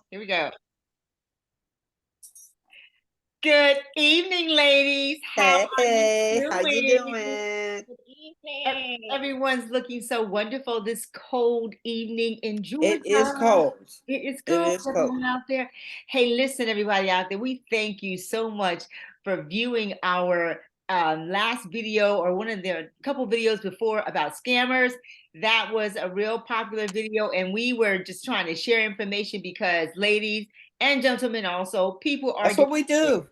Here we go. Good evening, ladies. How are you Hey, how you doing? doing? Good evening. Everyone's looking so wonderful this cold evening in It is Georgia. cold. It is It cold, is cold. everyone out there. Hey, listen, everybody out there, we thank you so much for viewing our last video or one of the couple videos before about scammers. That was a real popular video, and we were just trying to share information because ladies and gentlemen also, people are That's what getting we do.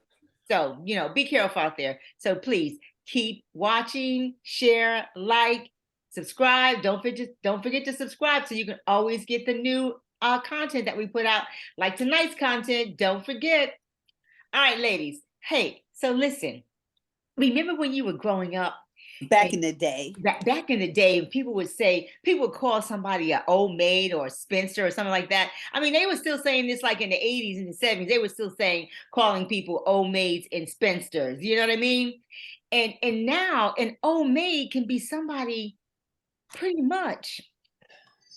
so, be careful out there. So please keep watching, share, like, subscribe. Don't forget to subscribe so you can always get the new content that we put out, like tonight's content. Don't forget. All right, ladies. Hey, so listen. Remember when you were growing up Back and in the day. back in the day, people would call somebody an old maid or a spinster or something like that. I mean, they were still saying this like in the 80s and the 70s. They were still calling people old maids and spinsters. You know what I mean? And now an old maid can be somebody pretty much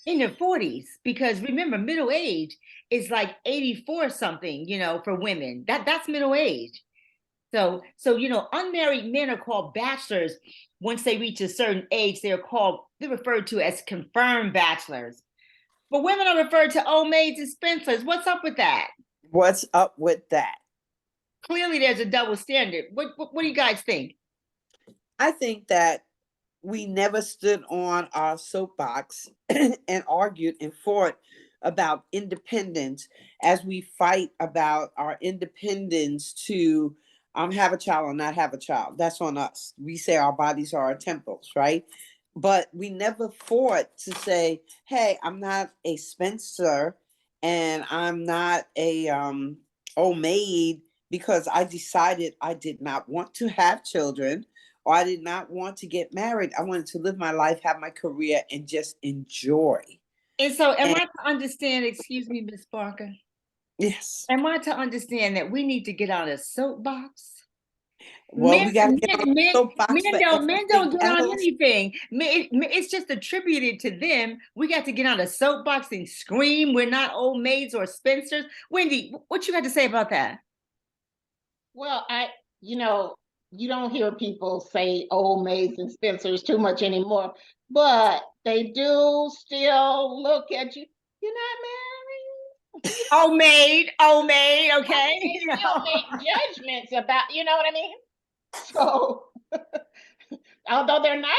in their 40s, because remember, middle age is like 84 something, for women. That's middle age. So unmarried men are called bachelors. Once they reach a certain age, they're referred to as confirmed bachelors. But women are referred to old maids and spinsters. What's up with that? What's up with that? Clearly, there's a double standard. What do you guys think? I think that we never stood on our soapbox and argued and fought about independence as we fight about our independence to have a child or not have a child. That's on us. We say our bodies are our temples, right? But we never fought to say, hey, I'm not a spinster and I'm not a old maid because I decided I did not want to have children or I did not want to get married. I wanted to live my life, have my career, and just enjoy. And so, am And I to understand? Excuse me, Miss Barker. yes, Am I to understand that we need to get on a soapbox? well, Men, we got to get on men, the men, soapbox men for don't everything get on else. anything. It's just attributed to them. We got to get on a soapbox and scream. We're not old maids or spinsters. Wendy, what you got to say about that? Well, you know, you don't hear people say old maids and Spinsters too much anymore, but they do still look at you. You're not married. Old maid, I okay. mean, they still make judgments about, you know what I mean? So, although they're not,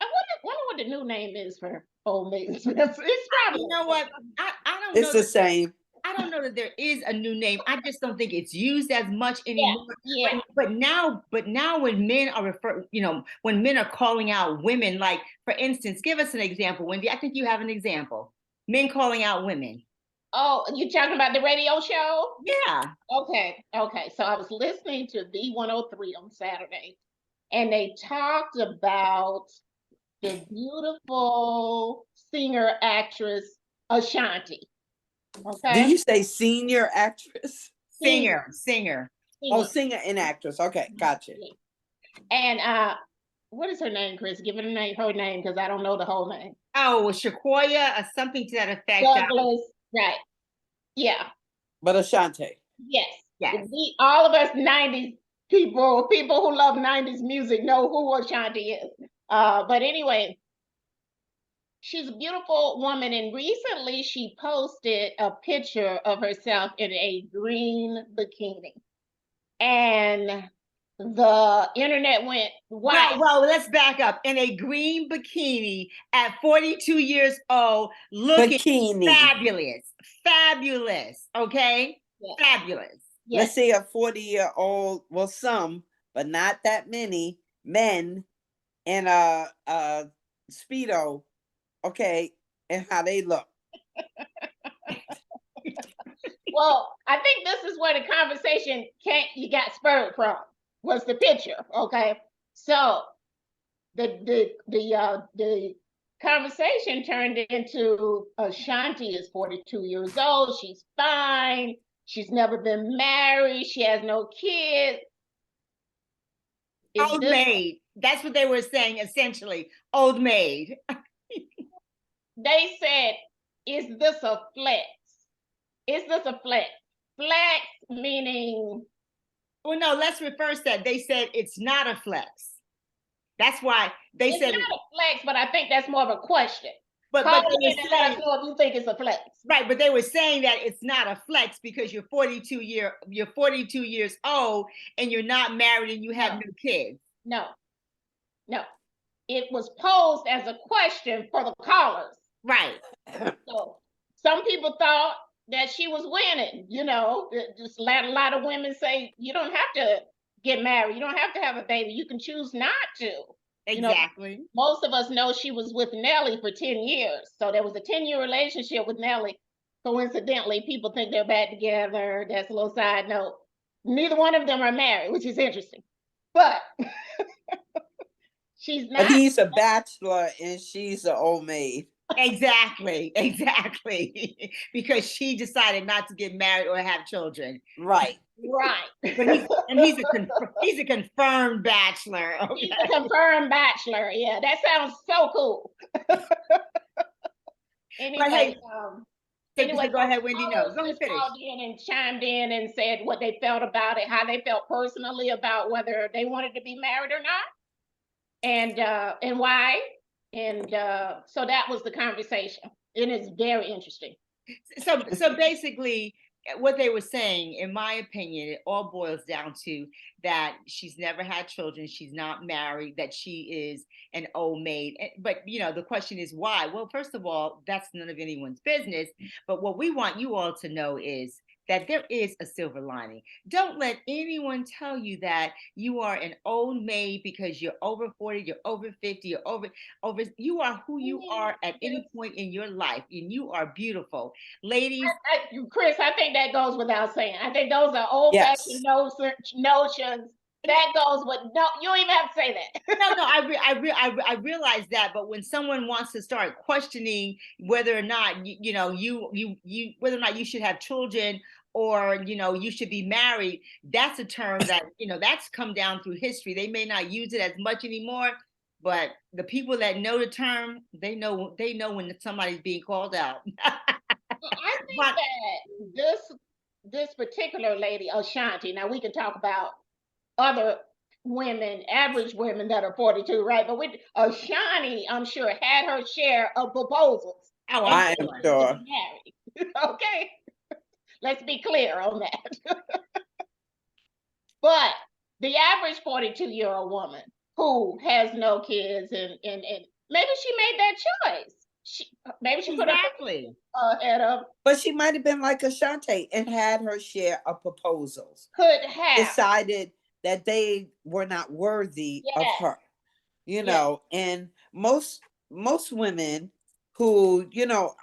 wonder what the new name is for old maids and Spinsters. It's You probably know what? I don't It's know. the same. I don't know that there is a new name. I just don't think it's used as much yeah, anymore. yeah. But now when men are when men are calling out women, like for instance, give us an example, Wendy. I think you have an example. Men calling out women. Oh, you talking about the radio show? Yeah. Okay. So I was listening to B103 on Saturday, and they talked about the beautiful singer actress Ashanti. Did Okay, you say senior actress? singer, Singer. Oh, singer. singer and actress. Okay, gotcha. And what is her name, Chris? Give it her name, because I don't know the whole name. Oh, Shakoya, or something to that effect. Douglas, right? Yeah, But Ashante. yes. Yes. We all of us '90s people who love '90s music know who Ashanti is. But anyway, she's a beautiful woman, and recently she posted a picture of herself in a green bikini, and the internet went wild. Well, let's back up. In a green bikini at 42 years old, looking Bikini. fabulous. Fabulous. Okay? Yes, Fabulous. Let's yes. say a 40-year-old, well, some, but not that many men in a Speedo, okay, and how they look. Well, I think this is where the conversation you got spurred from, was the picture. Okay, so the conversation turned into Ashanti is 42 years old. She's fine. She's never been married. She has no kids. Is Old this? maid. That's what they were saying, essentially. Old maid. They said, is this a flex? Is this a flex? Flex meaning. Well, no, let's reverse that. They said it's not a flex. That's why they It's said not a flex, but I think that's more of a question. but Call they in and let us know if you think it's a flex. right, but they were saying that it's not a flex because you're 42 years old and you're not married and you have no kids. No. It was posed as a question for the callers. Right. So some people thought that she was winning, just a lot of women say you don't have to get married, you don't have to have a baby, you can choose not to. Exactly. Most of us know she was with Nelly for 10 years. So there was a 10-year relationship with Nelly. Coincidentally, people think they're back together. That's a little side note. Neither one of them are married, which is interesting. But she's not. But he's a bachelor and she's an old maid. Exactly. Because she decided not to get married or have children. Right. But he's a confirmed bachelor. Okay? He's a confirmed bachelor. Yeah, that sounds so cool. Anyway, go ahead, Wendy. No, go ahead, finish. Called in and chimed in and said what they felt about it, how they felt personally about whether they wanted to be married or not, and why. And so that was the conversation. It is very interesting. So basically, what they were saying, in my opinion, it all boils down to that she's never had children, she's not married, that she is an old maid. But the question is why? Well, first of all, that's none of anyone's business. But what we want you all to know is that there is a silver lining. Don't let anyone tell you that you are an old maid because you're over 40, you're over 50, you're over. You are who you are at any point in your life, and you are beautiful. Ladies. Chris, I think that goes without saying. I think those are old-fashioned notions. That goes with no. You don't even have to say that. No. I realize that, but when someone wants to start questioning whether or not whether or not you should have children or you should be married, that's a term that that's come down through history. They may not use it as much anymore, but the people that know the term, they know when somebody's being called out. I think that this particular lady, Ashanti. Now we can talk about other women, average women that are 42, right? But with Ashanti, I'm sure had her share of proposals. Oh, I am sure. Okay, let's be clear on that. But the average 42-year-old woman who has no kids and maybe she made that choice. Maybe she could have ahead of. But she might have been like Ashanti and had her share of proposals. Could have decided that they were not worthy of her, and most women who,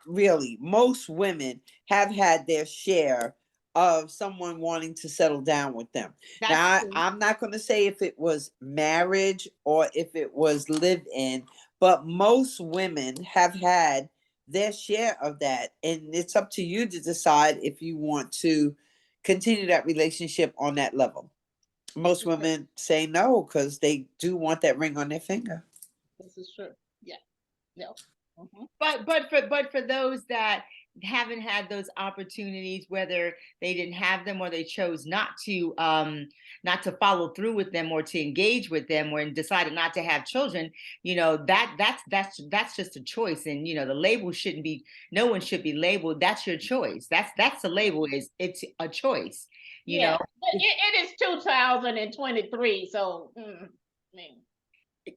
really most women have had their share of someone wanting to settle down with them. Now, I'm not going to say if it was marriage or if it was live-in, but most women have had their share of that. And it's up to you to decide if you want to continue that relationship on that level. Most women say no because they do want that ring on their finger. This is true. Yeah. No. Mm-hmm. But for those that haven't had those opportunities, whether they didn't have them or they chose not to follow through with them or to engage with them or decided not to have children, that's just a choice. And the label shouldn't be, no one should be labeled. That's your choice. That's the label, it's a choice. It is 2023, so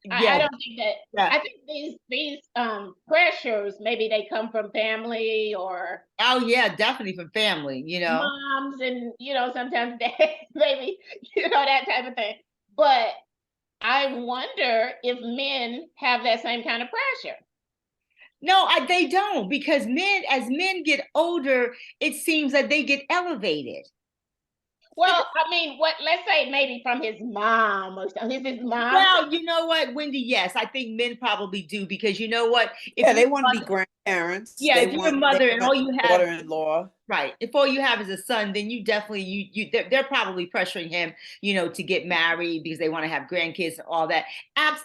I don't think that. Yeah. I think these pressures, maybe they come from family or. Oh yeah, definitely from family. Moms and sometimes dads, maybe that type of thing. But I wonder if men have that same kind of pressure. No, they don't, because as men get older, it seems that they get elevated. Well, I mean, let's say maybe from his mom or something. His mom. Well, you know what, Wendy? Yes, I think men probably do, because you know what? They want to be grandparents. parents. Yeah, They if you're a want mother and all you have, daughter-in-law. right, if all you have is a son, then you definitely they're probably pressuring him, to get married because they want to have grandkids and all that.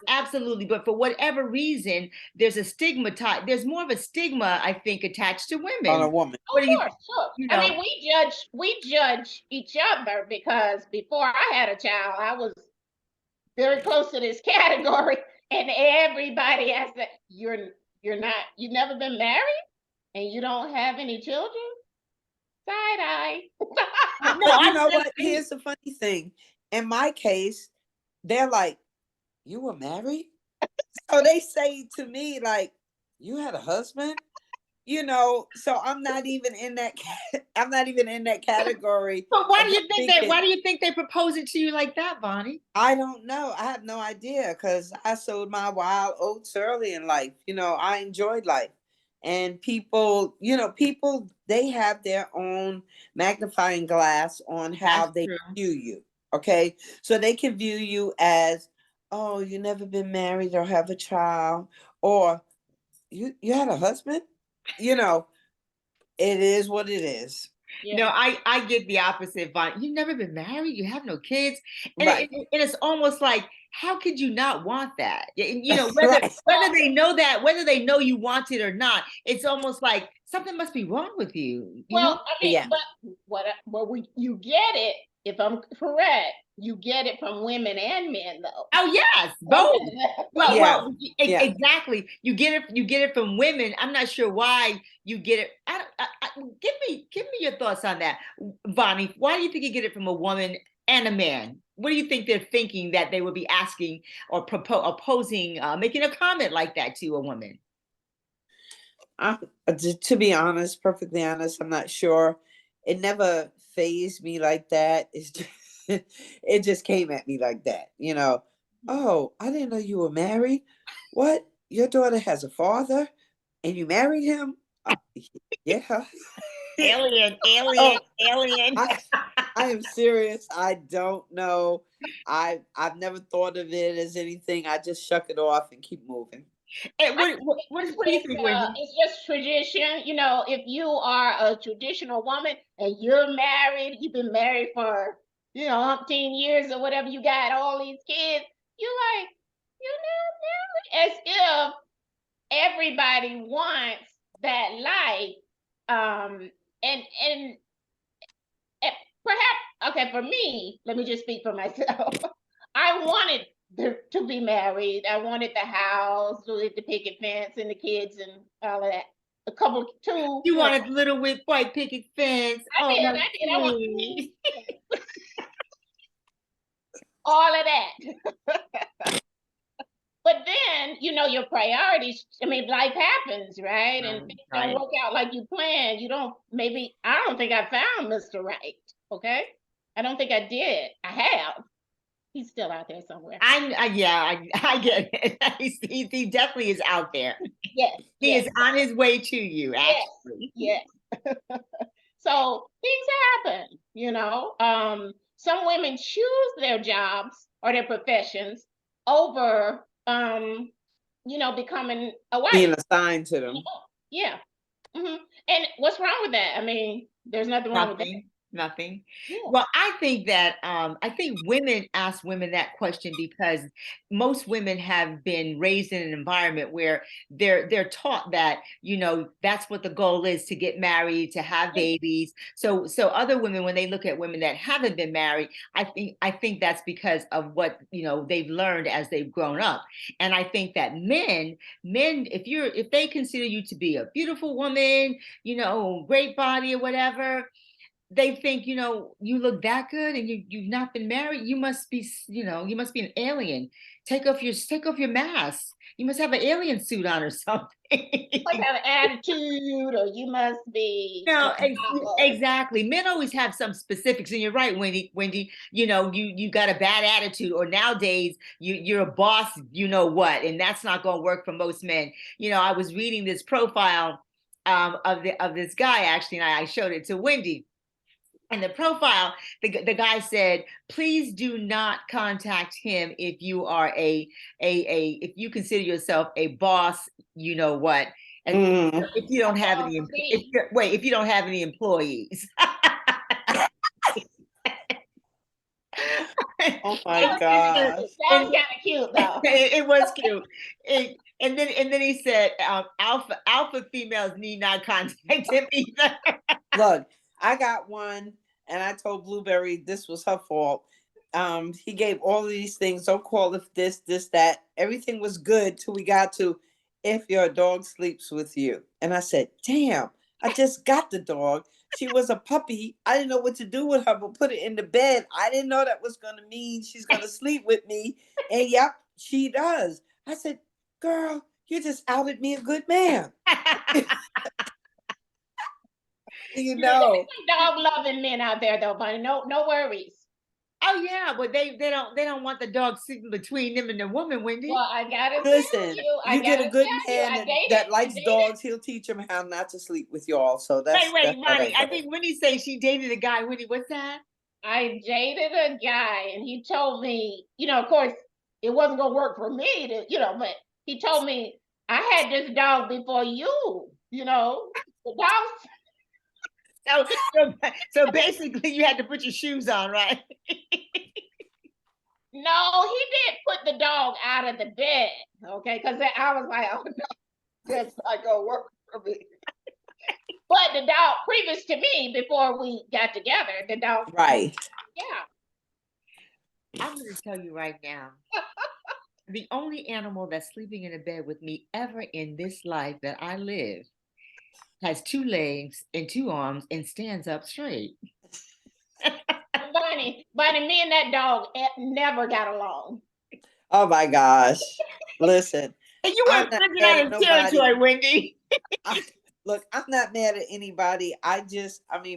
Absolutely, but for whatever reason, there's more of a stigma, I think, attached to On a women. woman. Oh, What do you sure, sure. you I know? mean, we judge each other because before I had a child, I was very close to this category, and everybody has said, you've never been married, and you don't have any children. Side eye. No, But you I know get what? it. Here's the funny thing. In my case, they're like, "You were married?" So they say to me, like, "You had a husband?" So I'm not even in that. I'm not even in that category But why of do them you think that? Why thinking. do you think they propose it to you like that, Bonnie? I don't know. I have no idea because I sowed my wild oats early in life. I enjoyed life. And people, they have their own magnifying glass on how That's they true. view you. Okay. So they can view you as, oh, you never been married or have a child, or you had a husband. You know, it is what it is. Yeah. No, I get the opposite, Bonnie. You've never been married. You have no kids, and Right. and it's almost like, how could you not want that? And, whether Right. they know that, whether they know you want it or not, it's almost like something must be wrong with you. You know? Well, I mean, Yeah. but you get it, if I'm correct, you get it from women and men, though. Oh yes, both. Well, Yeah. Yeah. exactly. You get it. You get it from women. I'm not sure why you get it. Give me your thoughts on that, Bonnie. Why do you think you get it from a woman and a man? What do you think they're thinking that they would be asking or opposing, making a comment like that to a woman? To be honest, perfectly honest, I'm not sure. It never phased me like that. It just came at me like that. Oh, I didn't know you were married. What? Your daughter has a father, and you married him? Yeah. Alien, Oh, alien, alien. I I am serious. I don't know. I've never thought of it as anything. I just shuck it off and keep moving. And what do you think, Wendy? It's just tradition. If you are a traditional woman and you're married, you've been married for, umpteen years or whatever, you got all these kids, you're like, as if everybody wants that life. And perhaps, okay, for me, let me just speak for myself. I wanted to be married. I wanted the house with the picket fence and the kids and all of that. Two, You wanted the little white picket fence. Oh, how I did. I want sweet. all of that. But then, your priorities, I mean, life happens, right? And things don't Right. work out like you planned. I don't think I found Mr. Right. Okay. I don't think I did. I have. He's still out there somewhere. I get it. He definitely is out there. Yes. He Yes. is on his way to you, Yes. actually. Yes. So things happen. Some women choose their jobs or their professions over, becoming a Being wife. assigned to them. Yeah. hmm And what's wrong with that? I mean, there's nothing wrong with that. Nothing. Yeah. Well, I think women ask women that question because most women have been raised in an environment where they're taught that, that's what the goal is, to get married, to have babies. So other women, when they look at women that haven't been married, I think that's because of what, they've learned as they've grown up. And I think that men, if they consider you to be a beautiful woman, great body or whatever, they think, you look that good and you've not been married, you must be, you must be an alien. Take off your mask. You must have an alien suit on or something. Like have an attitude, or you must be. No, exactly. Men always have some specifics, and you're right, Wendy. You got a bad attitude, or nowadays you're a boss. You know what, and that's not going to work for most men. I was reading this profile of this guy actually, and I showed it to Wendy. And the profile, the guy said, please do not contact him if you are if you consider yourself a boss, you know what. And Mm. if you don't have any, if you don't have any employees. Oh my gosh. That's kind of cute, though. It was cute. And then he said, alpha females need not contact him either. Look, I got one, and I told Blueberry this was her fault. He gave all of these things. Don't call if this, that. Everything was good till we got to if your dog sleeps with you. And I said, damn, I just got the dog. She was a puppy. I didn't know what to do with her, but put it in the bed. I didn't know that was gonna mean she's gonna sleep with me. And yep, she does. I said, girl, you just outed me a good man. You know. Dog loving men out there, though, Bunny. No worries. Oh yeah, but they don't want the dog sleeping between them and the woman, Wendy. Well, I gotta Listen, tell you get a good man that likes dated. dogs, he'll teach him how not to sleep with y'all. So that's Wait, that's how Ronnie. that I goes. think Wendy say she dated a guy. Wendy, what's that? I dated a guy, and he told me, of course, it wasn't gonna work for me but he told me I had this dog before you. The dogs. So basically, you had to put your shoes on, right? No, he did put the dog out of the bed, okay? Because I was like, oh no, that's not gonna work for me. But the dog, previous to me, before we got together, the dog, Right. yeah. I'm going to tell you right now, the only animal that's sleeping in a bed with me ever in this life that I live has 2 legs and 2 arms and stands up straight. Bunny, me and that dog never got along. Oh my gosh. Listen. And you I'm weren't not bringing mad out at of territory, nobody. Wendy. Look, I'm not mad at anybody.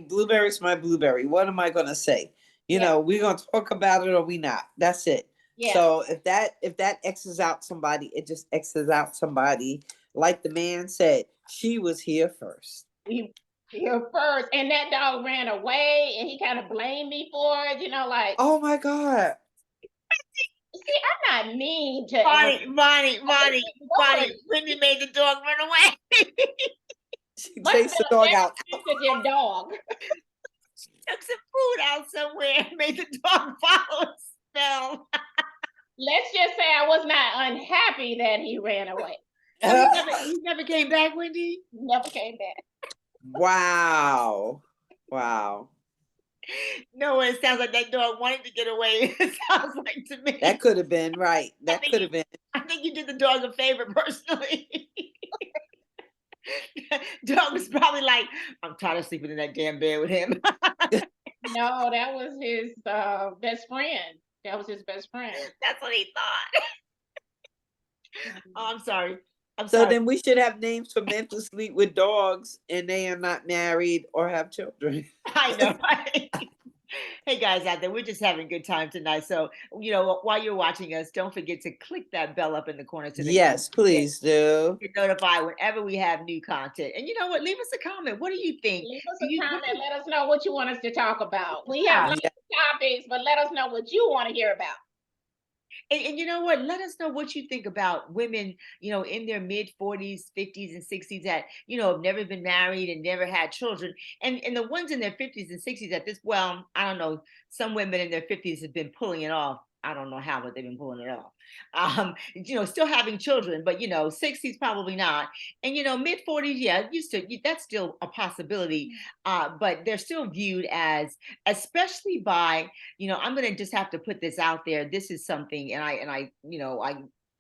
Blueberry's my blueberry. What am I gonna say? We're gonna talk about it or we not. That's it. Yeah. So if that X's out somebody, it just X's out somebody. Like the man said, she was here first. Here first, and that dog ran away, and he kind of blamed me for it. Like, oh my god. See, I'm not mean to Bonnie. Wendy made the dog run away. She chased the dog out. Your dog. She took some food out somewhere and made the dog follow a smell. Let's just say I was not unhappy that he ran away. He never came back, Wendy? Never came back. Wow. No, it sounds like that dog wanted to get away. It sounds like to me. That could have been right. That could have been. I think you did the dog a favor personally. Dog was probably like, I'm tired of sleeping in that damn bed with him. No, that was his best friend. That was his best friend. That's what he thought. Oh, I'm sorry. So then we should have names for men to sleep with dogs and they are not married or have children. I know, right? Hey guys out there, we're just having a good time tonight. So, while you're watching us, don't forget to click that bell up in the corner. Yes, please do. Get notified whenever we have new content. And you know what? Leave us a comment. What do you think? Leave us a comment. Let us know what you want us to talk about. We have lots of topics, but let us know what you want to hear about. And you know what? Let us know what you think about women, in their mid 40s, 50s, and 60s that, have never been married and never had children. And the ones in their 50s and 60s I don't know, some women in their 50s have been pulling it off. I don't know how, but they've been pulling it off. Still having children, but 60s probably not. And mid 40s, yeah, that's still a possibility. But they're still viewed as, especially by, I'm gonna just have to put this out there. This is something, and I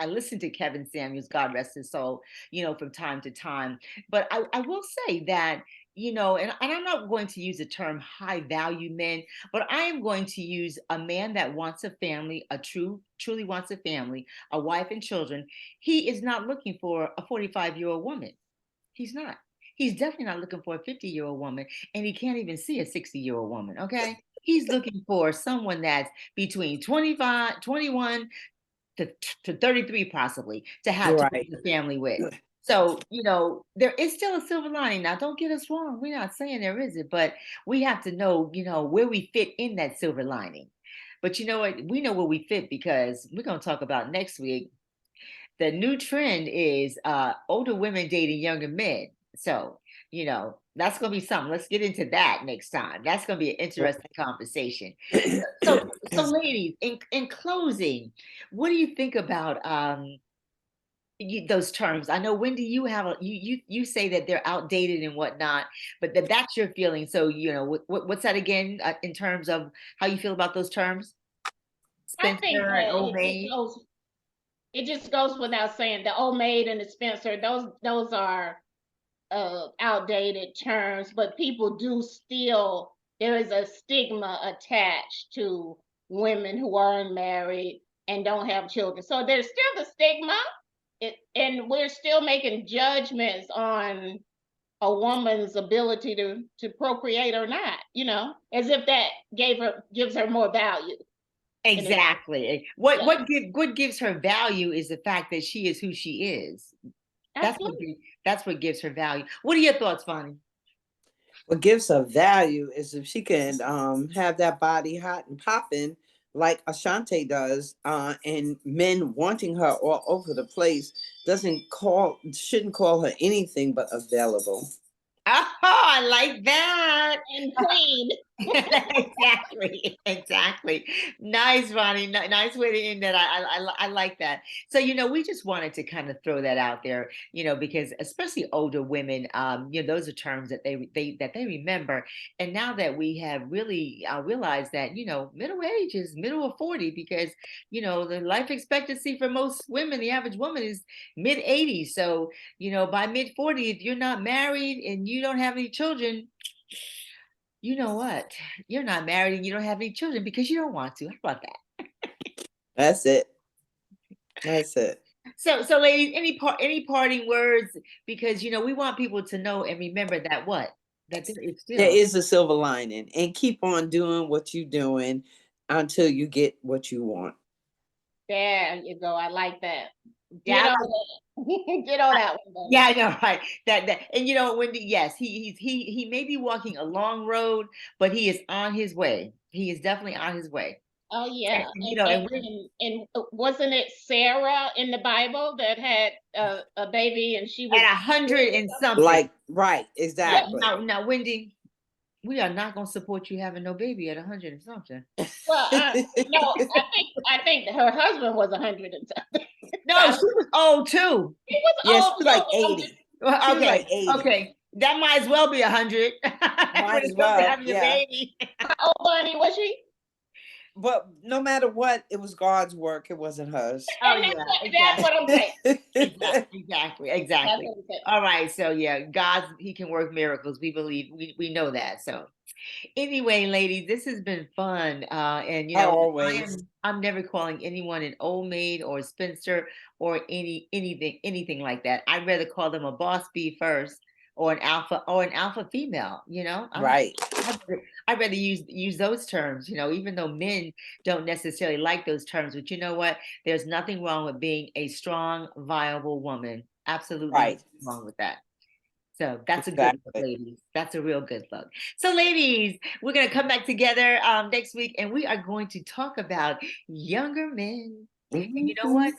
listen to Kevin Samuels, God rest his soul, from time to time. But I will say that, and I'm not going to use the term high value men, but I am going to use a man that wants a family, truly wants a family, a wife and children. He is not looking for a 45-year-old woman. He's not. He's definitely not looking for a 50-year-old woman, and he can't even see a 60-year-old woman, okay? He's looking for someone that's between 21 to 33 possibly to have a family with. So, there is still a silver lining. Now, don't get us wrong. We're not saying there isn't, but we have to know, where we fit in that silver lining. But you know what? We know where we fit because we're going to talk about next week the new trend is older women dating younger men. So, that's going to be something. Let's get into that next time. That's going to be an interesting conversation. So ladies, in closing, what do you think about those terms? I know, Wendy, you have you say that they're outdated and whatnot, but that's your feeling. So, what's that again, in terms of how you feel about those terms? I think Spinster and that Old Maid. it just goes without saying, the Old Maid and the Spinster, those are outdated terms, but people do still, there is a stigma attached to women who are unmarried and don't have children. So there's still the stigma, and we're still making judgments on a woman's ability to procreate or not, as if that gives her more value. Exactly. What gives her value is the fact that she is who she is. That's what gives her value. What are your thoughts, Vonnie? What gives her value is if she can have that body hot and popping like Ashanti does, and men wanting her all over the place shouldn't call her anything but available. Oh, I like that. And queen. Exactly. Nice, Ronnie. Nice way to end that. I like that. So, we just wanted to kind of throw that out there, because especially older women, those are terms that they remember. And now that we have really realized that, middle age is middle of 40, because, the life expectancy for most women, the average woman, is mid 80s. So, by mid 40, if you're not married and you don't have any children, you know what? You're not married and you don't have any children because you don't want to. How about that? That's it. So ladies, any parting words? Because we want people to know and remember that there is a silver lining, and keep on doing what you're doing until you get what you want. There you go. I like that. Yeah, Get on that one. Yeah, I know, right? That and Wendy, yes, he may be walking a long road, but he is on his way. He is definitely on his way. Oh yeah, and wasn't it Sarah in the Bible that had a baby, and she was at 100 and something? Like, right, exactly. Now, Wendy, we are not going to support you having no baby at 100 and something. Well, no, I think her husband was 100 and something. No, she was old too. She was old. She was like 80. Well, okay, like 80. Okay, that might as well be 100. Might as well, having a baby. How old, Bunny, was she? But no matter what, it was God's work. It wasn't hers. Oh yeah, that's what I'm saying. Exactly. All right, so yeah, he can work miracles. We believe, we know that. So anyway, ladies, this has been fun. And always, I'm never calling anyone an old maid or a spinster or anything like that. I'd rather call them a boss bee first, or an alpha female. Right. I'd rather use those terms, even though men don't necessarily like those terms. But you know what? There's nothing wrong with being a strong, viable woman. Absolutely nothing wrong with that. So that's a good look, ladies. That's a real good look. So ladies, we're going to come back together next week, and we are going to talk about younger men. Mm-hmm. And you know what?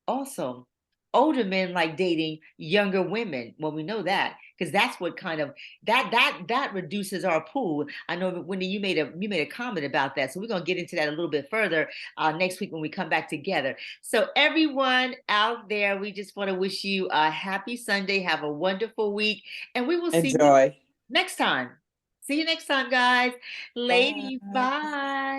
Also, older men like dating younger women. Well, we know that, because that's what kind of that reduces our pool. I know, Wendy, you made a comment about that, so we're gonna get into that a little bit further next week when we come back together. So everyone out there, we just want to wish you a happy Sunday. Have a wonderful week, and we will see you next time. See you next time, guys. Ladies, bye.